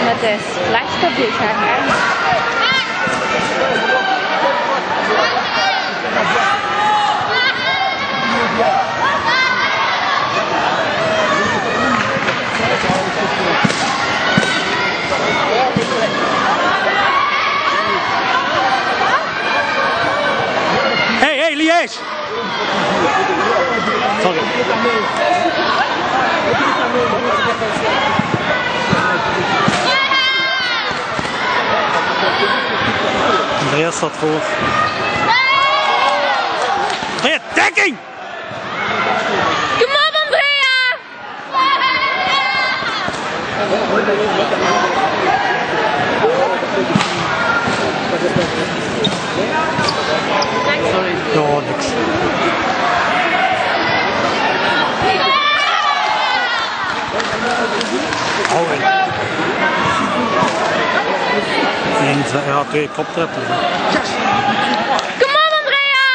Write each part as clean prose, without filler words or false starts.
met de splashpapier gaan hè. Hey, Liège! Sorry. Andreas staat voor. Andrea, dekking! Kom op, Andrea! Sorry. Ja, niks. Oh, ja, 2 koptreppen. Kom op, Andrea!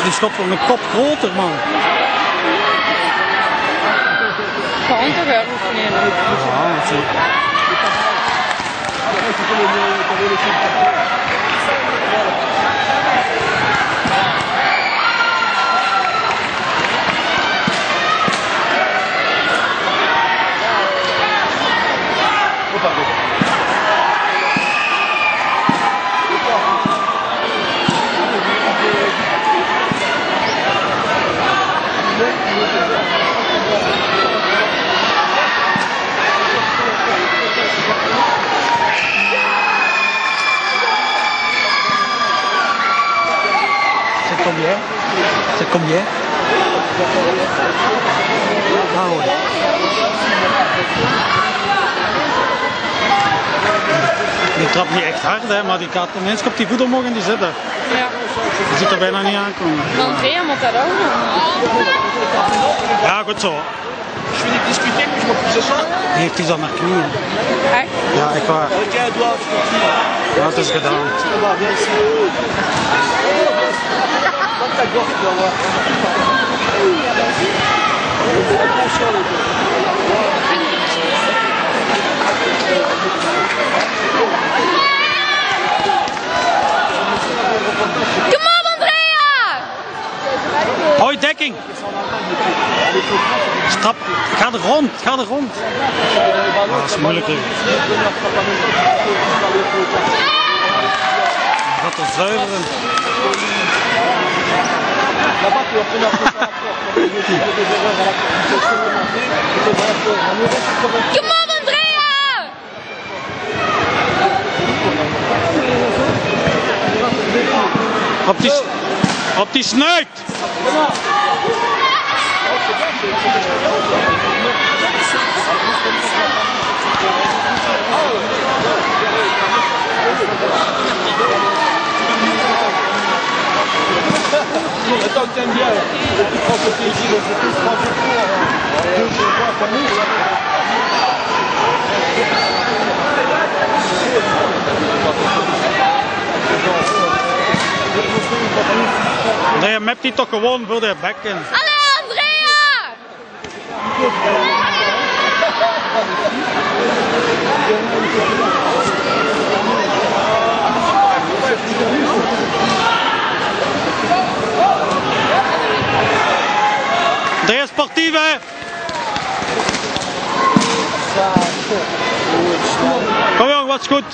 Die schot van mijn kop groter, man. Gewoon toch wel oefenen. Ja, dat zie ik. C'est combien? Ah ouais. Die trapt niet echt hard, hè, maar die gaat tenminste op die voet omhoog en die zitten. Ja. Die ziet er bijna niet aankomen. Andrea moet dat ook doen. Ja, goed zo. Die heeft iets aan haar knieën. Echt? Ja, echt waar. Ja, het is gedaan. Kom op, Andrea! Hoi, dekking! Stap, ga er rond, ga er rond. Ah, dat is moeilijker. Gaat er zuiveren. Kom op, Andrea! Op die snuit! Attends que t'aimes bien, tu prends ce plaisir, je te prends ce Andrea, map die toch gewoon voor de bek in. Allee, Andrea! Andrea, sportief, hè? Kom jong, wat is goed?